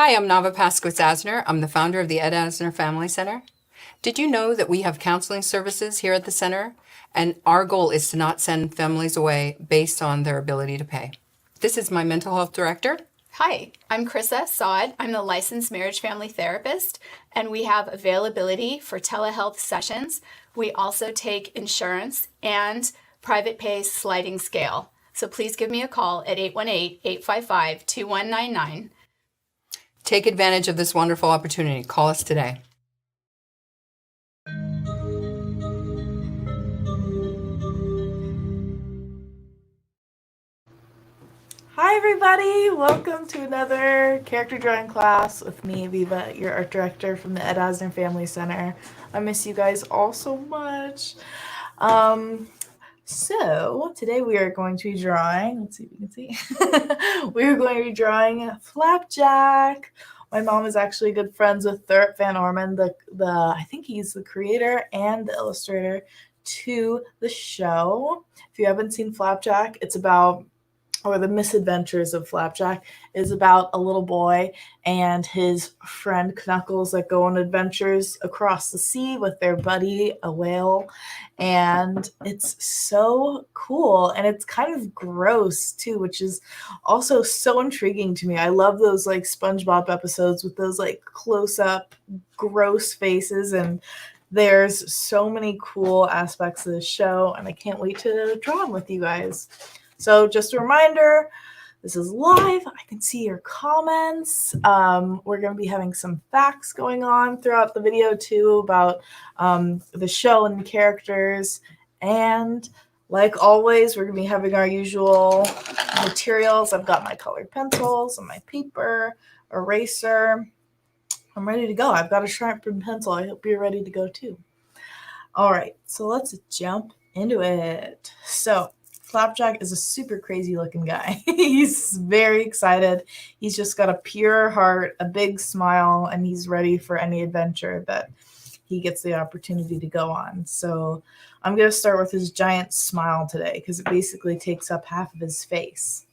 Hi, I'm Nava Paskowitz-Asner. I'm the founder of the Ed Asner Family Center. Did you know that we have counseling services here at the center? And our goal is to not send families away based on their ability to pay. This is my mental health director. Hi, I'm Krissa Saad. I'm the licensed marriage family therapist, and we have availability for telehealth sessions. We also take insurance and private pay sliding scale. So please give me a call at 818-855-2199. Take advantage of this wonderful opportunity. Call us today. Hi everybody! Welcome to another character drawing class with me, Avivah, your art director from the Ed Asner Family Center. I miss you guys all so much. So today we are going to be drawing, let's see if you can see, we are going to be drawing Flapjack. My mom is actually good friends with Thurp Van Orman, I think he's the creator and the illustrator to the show. If you haven't seen Flapjack, it's about the misadventures of Flapjack is about a little boy and his friend Knuckles that go on adventures across the sea with their buddy, a whale. And it's so cool. And it's kind of gross too, which is also so intriguing to me. I love those like SpongeBob episodes with those like close up gross faces, and there's so many cool aspects of the show, and I can't wait to draw them with you guys. So just a reminder, this is live. I can see your comments. We're going to be having some facts going on throughout the video too about the show and the characters. And like always, we're going to be having our usual materials. I've got my colored pencils and my paper, eraser. I'm ready to go. I've got a sharpened pencil. I hope you're ready to go too. All right, so let's jump into it. So Flapjack is a super crazy looking guy. He's very excited. He's just got a pure heart, a big smile, and he's ready for any adventure that he gets the opportunity to go on. So I'm going to start with his giant smile today because it basically takes up half of his face.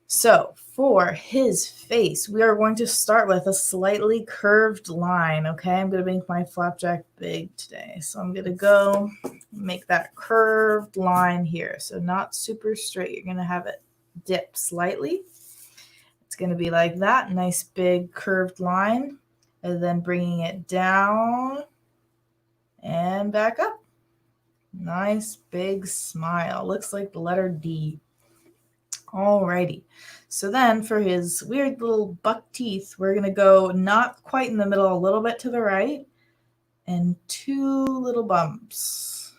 So for his face, we are going to start with a slightly curved line, okay? I'm going to make my Flapjack big today. So I'm going to go make that curved line here. So not super straight. You're going to have it dip slightly. It's going to be like that, nice big curved line. And then bringing it down and back up. Nice big smile. Looks like the letter D. Alrighty, so then for his weird little buck teeth, we're going to go not quite in the middle, a little bit to the right, and two little bumps.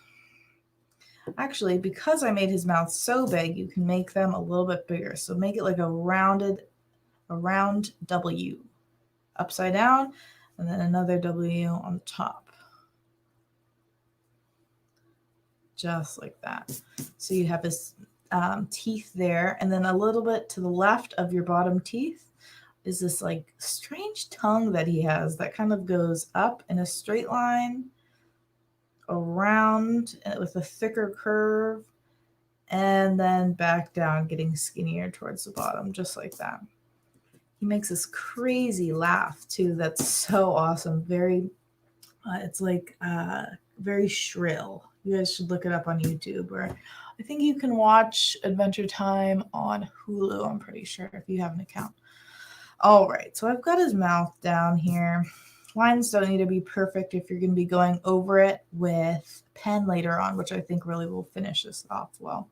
Actually, because I made his mouth so big, you can make them a little bit bigger. So make it like a round W, upside down, and then another W on the top. Just like that. So you have his teeth there, and then a little bit to the left of your bottom teeth is this like strange tongue that he has that kind of goes up in a straight line, around with a thicker curve, and then back down, getting skinnier towards the bottom, just like that. He makes this crazy laugh too that's so awesome. Very it's like very shrill. You guys should look it up on YouTube, or I think you can watch Adventure Time on Hulu, I'm pretty sure, if you have an account. All right, so I've got his mouth down here. Lines don't need to be perfect if you're going to be going over it with pen later on, which I think really will finish this off well.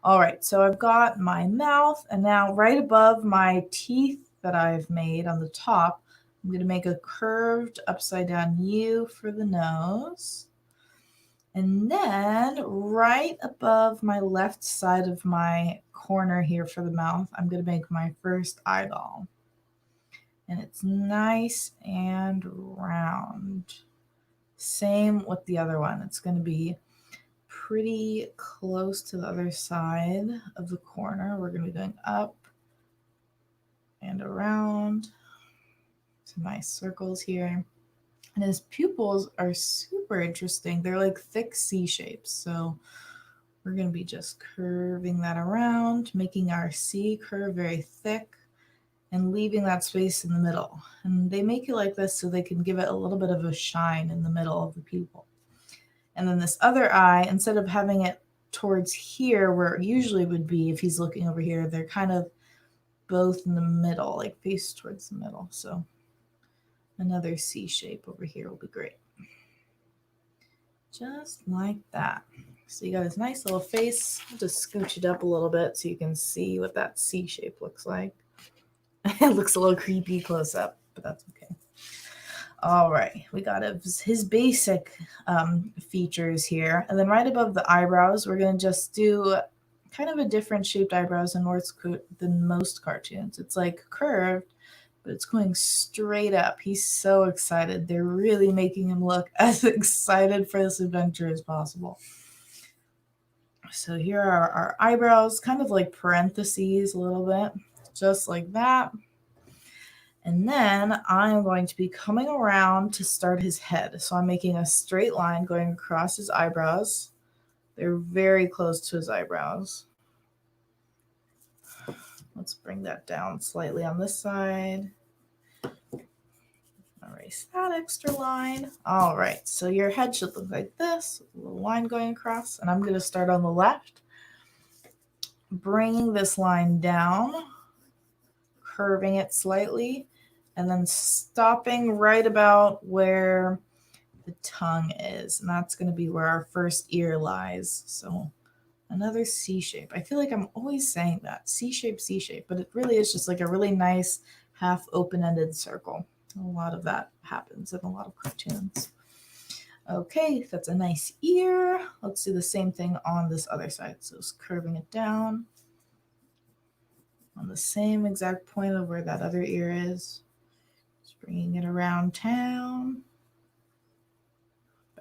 All right, so I've got my mouth, and now right above my teeth that I've made on the top, I'm going to make a curved upside down U for the nose. And then right above my left side of my corner here for the mouth, I'm going to make my first eyeball. And it's nice and round. Same with the other one. It's going to be pretty close to the other side of the corner. We're going to be going up and around. Some nice circles here. And his pupils are super interesting. They're like thick C shapes. So we're going to be just curving that around, making our C curve very thick. and leaving that space in the middle. And they make it like this so they can give it a little bit of a shine in the middle of the pupil. And then this other eye, instead of having it towards here where it usually would be if he's looking over here, they're kind of both in the middle, like face towards the middle. So another C shape over here will be great. Just like that. So you got his nice little face. I'll just scooch it up a little bit so you can see what that C shape looks like. It looks a little creepy close up, but that's okay. All right, we got his basic features here. And then right above the eyebrows, we're going to just do kind of a different shaped eyebrows than most cartoons. It's like curved, but it's going straight up. He's so excited. They're really making him look as excited for this adventure as possible. So here are our eyebrows, kind of like parentheses a little bit, just like that. And then I'm going to be coming around to start his head. So I'm making a straight line going across his eyebrows. They're very close to his eyebrows. Let's bring that down slightly on this side. Erase that extra line. All right, so your head should look like this, a little line going across. And I'm going to start on the left, bringing this line down, curving it slightly, and then stopping right about where the tongue is. And that's going to be where our first ear lies. So another C shape. I feel like I'm always saying that, C shape, but it really is just like a really nice half open-ended circle. A lot of that happens in a lot of cartoons. Okay, that's a nice ear. Let's do the same thing on this other side. So it's curving it down on the same exact point of where that other ear is. Just bringing it around town.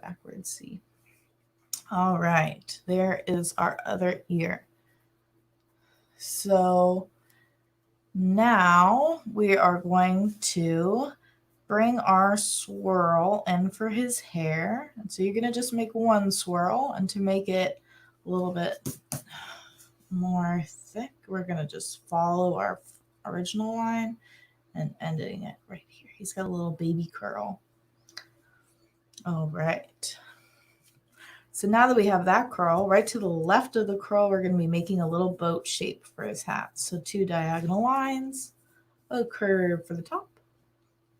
Backwards C. All right, there is our other ear. So now we are going to bring our swirl in for his hair. And so you're going to just make one swirl, and to make it a little bit more thick, we're going to just follow our original line and ending it right here. He's got a little baby curl. All right. So now that we have that curl, right to the left of the curl, we're going to be making a little boat shape for his hat. So 2 diagonal lines, a curve for the top,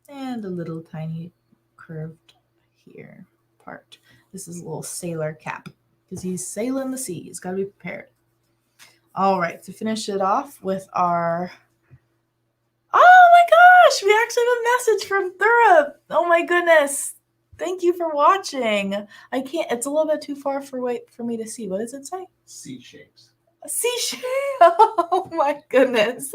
and a little tiny curved here part. This is a little sailor cap because he's sailing the sea. He's got to be prepared. All right, to finish it off with our... Oh my gosh, we actually have a message from Thurip. Oh my goodness. Thank you for watching. I can't, it's a little bit too far for me to see. What does it say? C shapes. A C shape. Oh my goodness.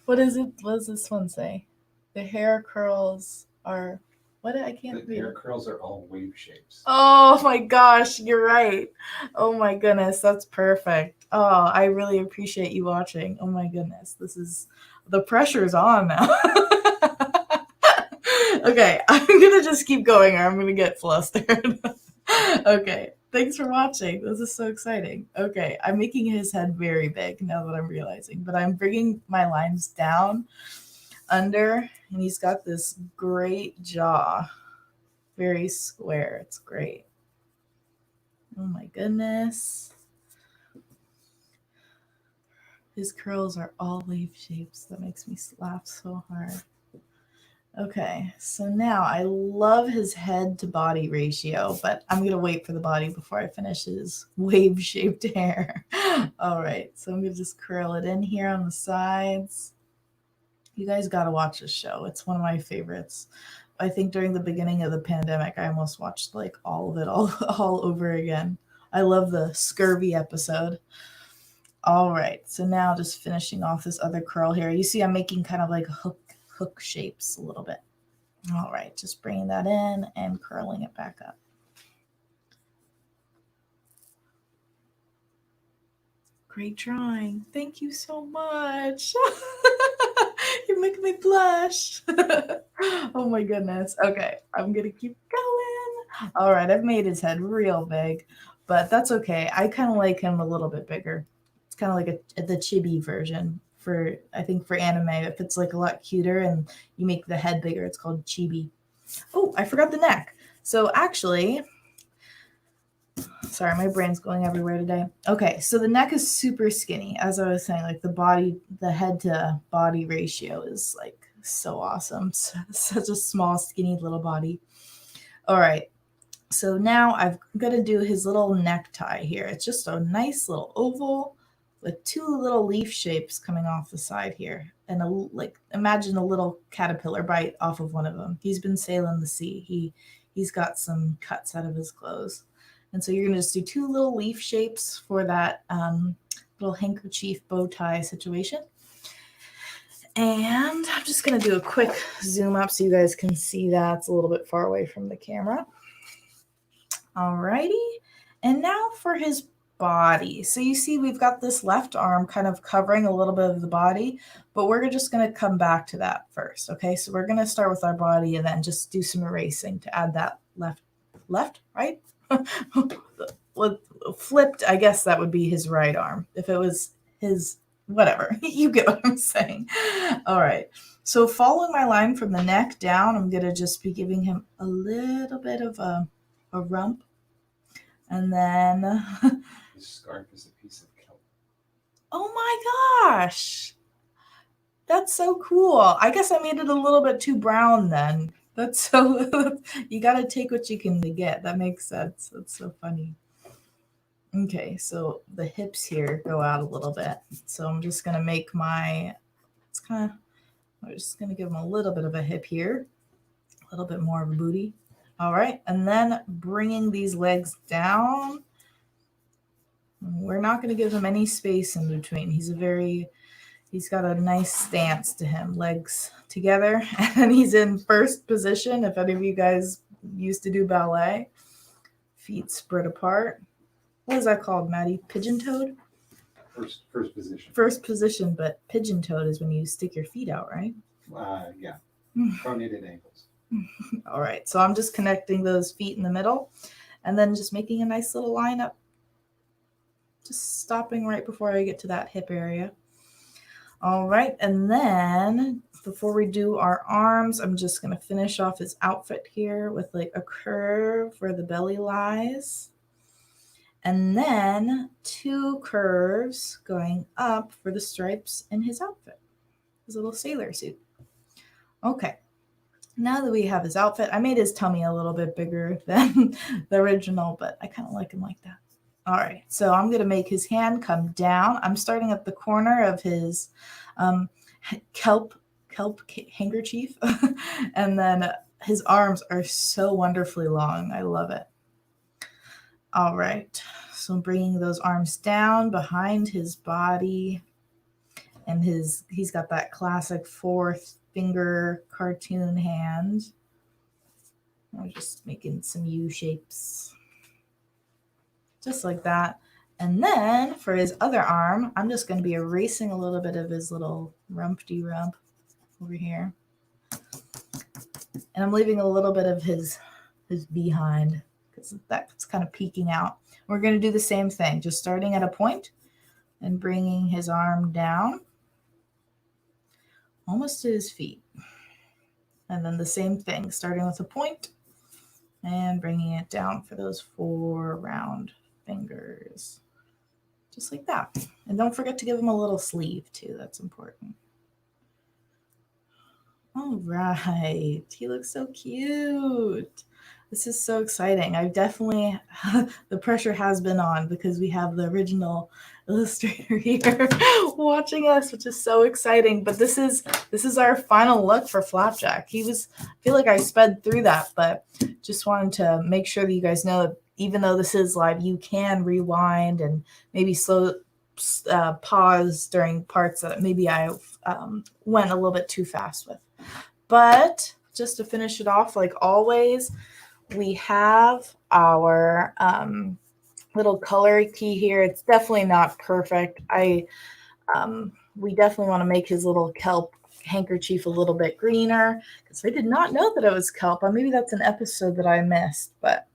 What is it? What does this one say? The hair curls are, what? I can't The read. hair curls are all wave shapes. Oh my gosh, you're right. Oh my goodness, that's perfect. Oh, I really appreciate you watching. Oh my goodness, the pressure's on now. Okay, I'm gonna just keep going or I'm gonna get flustered. Okay, thanks for watching. This is so exciting. Okay, I'm making his head very big now that I'm realizing, but I'm bringing my lines down under, and he's got this great jaw. Very square. It's great. Oh my goodness. His curls are all wave shapes. That makes me laugh so hard. Okay, so now I love his head to body ratio, but I'm going to wait for the body before I finish his wave-shaped hair. All right, so I'm going to just curl it in here on the sides. You guys got to watch this show. It's one of my favorites. I think during the beginning of the pandemic, I almost watched like all of it all over again. I love the scurvy episode. All right, so now just finishing off this other curl here. You see I'm making kind of like hook shapes a little bit. All right, just bringing that in and curling it back up. Great drawing. Thank you so much. You make me blush. Oh my goodness. Okay, I'm going to keep going. All right, I've made his head real big, but that's okay. I kind of like him a little bit bigger. It's kind of like the chibi version for, I think for anime. If it's like a lot cuter and you make the head bigger, it's called chibi. Oh, I forgot the neck. So actually, sorry, my brain's going everywhere today. Okay, so the neck is super skinny. As I was saying, like the head to body ratio is like so awesome. Such a small, skinny little body. All right, so now I'm going to do his little necktie here. It's just a nice little oval with two little leaf shapes coming off the side here. And imagine a little caterpillar bite off of one of them. He's been sailing the sea. He's got some cuts out of his clothes. And so you're going to just do two little leaf shapes for that little handkerchief bow tie situation. And I'm just going to do a quick zoom up so you guys can see that. It's a little bit far away from the camera. Alrighty. And now for his body. So you see we've got this left arm kind of covering a little bit of the body, but we're just going to come back to that first. Okay, so we're going to start with our body and then just do some erasing to add that left, right? Flipped, I guess that would be his right arm. If it was his, whatever, you get what I'm saying. All right, so following my line from the neck down, I'm going to just be giving him a little bit of a rump. And then His scarf is a piece of kelp. oh my gosh, that's so cool. I guess I made it a little bit too brown then. That's so, you got to take what you can get. That makes sense. That's so funny. Okay, so the hips here go out a little bit. So I'm just going to make I'm just going to give him a little bit of a hip here, a little bit more of a booty. All right, and then bringing these legs down. We're not going to give him any space in between. He's got a nice stance to him, legs together, and he's in first position. If any of you guys used to do ballet, feet spread apart. What is that called, Maddie? Pigeon-toed? First position. First position, but pigeon-toed is when you stick your feet out, right? Yeah. Pronated ankles. All right, so I'm just connecting those feet in the middle and then just making a nice little line up. Just stopping right before I get to that hip area. All right, and then before we do our arms, I'm just going to finish off his outfit here with like a curve where the belly lies. And then two curves going up for the stripes in his outfit, his little sailor suit. Okay, now that we have his outfit, I made his tummy a little bit bigger than the original, but I kind of like him like that. All right, so I'm going to make his hand come down. I'm starting at the corner of his kelp handkerchief, and then his arms are so wonderfully long. I love it. All right, so I'm bringing those arms down behind his body, and he's got that classic fourth finger cartoon hand. I'm just making some U shapes. Just like that. And then for his other arm, I'm just going to be erasing a little bit of his little rump-de-rump over here. And I'm leaving a little bit of his behind because that's kind of peeking out. We're going to do the same thing, just starting at a point and bringing his arm down almost to his feet. And then the same thing, starting with a point and bringing it down for those 4 round fingers, just like that. And don't forget to give him a little sleeve too. That's important. All right, he looks so cute. This is so exciting. I definitely, the pressure has been on because we have the original illustrator here watching us, which is so exciting. But this is our final look for Flapjack. I feel like I sped through that, but just wanted to make sure that you guys know that even though this is live, you can rewind and maybe pause during parts that maybe I went a little bit too fast with. But just to finish it off, like always, we have our little color key here. It's definitely not perfect. We definitely want to make his little kelp handkerchief a little bit greener because I did not know that it was kelp. Maybe that's an episode that I missed, but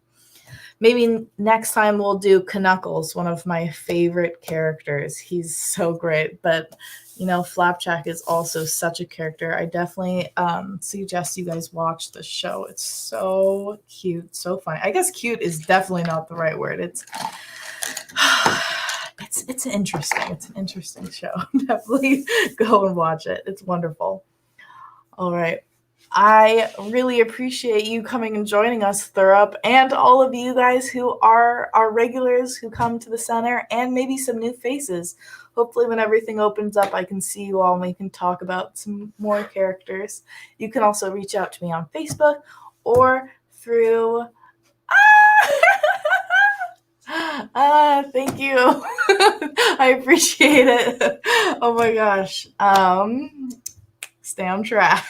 maybe next time we'll do Knuckles, one of my favorite characters. He's so great. But, Flapjack is also such a character. I definitely suggest you guys watch the show. It's so cute, so funny. I guess cute is definitely not the right word. It's interesting. It's an interesting show. Definitely go and watch it. It's wonderful. All right. I really appreciate you coming and joining us, Thurup, and all of you guys who are our regulars who come to the center, and maybe some new faces. Hopefully when everything opens up, I can see you all and we can talk about some more characters. You can also reach out to me on Facebook or through... thank you. I appreciate it. Oh my gosh. Stay on track.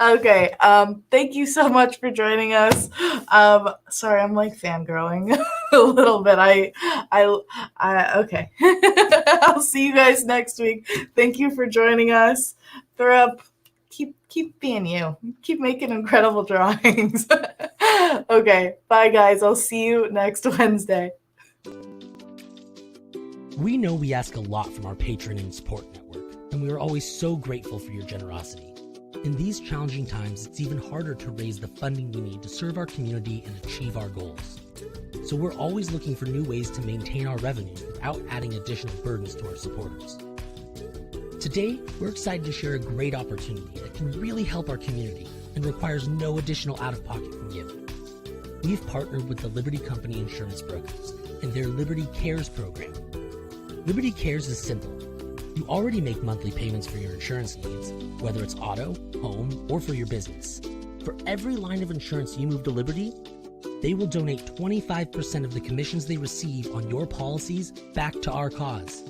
Okay. Thank you so much for joining us. Sorry, I'm like fangirling a little bit. Okay. I'll see you guys next week. Thank you for joining us. Thurup, keep being you. Keep making incredible drawings. Okay. Bye guys. I'll see you next Wednesday. We know we ask a lot from our patron and support network, and we are always so grateful for your generosity. In these challenging times, it's even harder to raise the funding we need to serve our community and achieve our goals. So we're always looking for new ways to maintain our revenue without adding additional burdens to our supporters. Today, we're excited to share a great opportunity that can really help our community and requires no additional out-of-pocket from you. We've partnered with the Liberty Company Insurance Brokers and their Liberty Cares program. Liberty Cares is simple. You already make monthly payments for your insurance needs, whether it's auto, home, or for your business. For every line of insurance you move to Liberty, they will donate 25% of the commissions they receive on your policies back to our cause.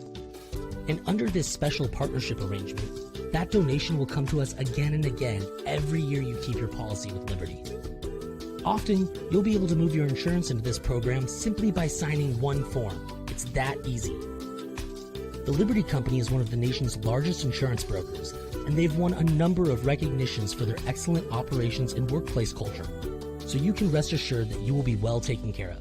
And under this special partnership arrangement, that donation will come to us again and again every year you keep your policy with Liberty. Often, you'll be able to move your insurance into this program simply by signing one form. It's that easy. The Liberty Company is one of the nation's largest insurance brokers, and they've won a number of recognitions for their excellent operations and workplace culture, so you can rest assured that you will be well taken care of.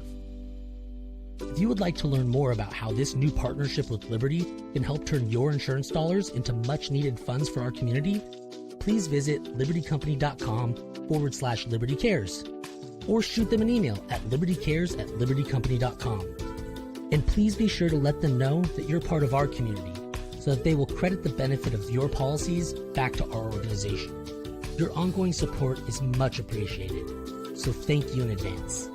If you would like to learn more about how this new partnership with Liberty can help turn your insurance dollars into much-needed funds for our community, please visit libertycompany.com/libertycares, or shoot them an email at libertycares@libertycompany.com. And please be sure to let them know that you're part of our community so that they will credit the benefit of your policies back to our organization. Your ongoing support is much appreciated, so thank you in advance.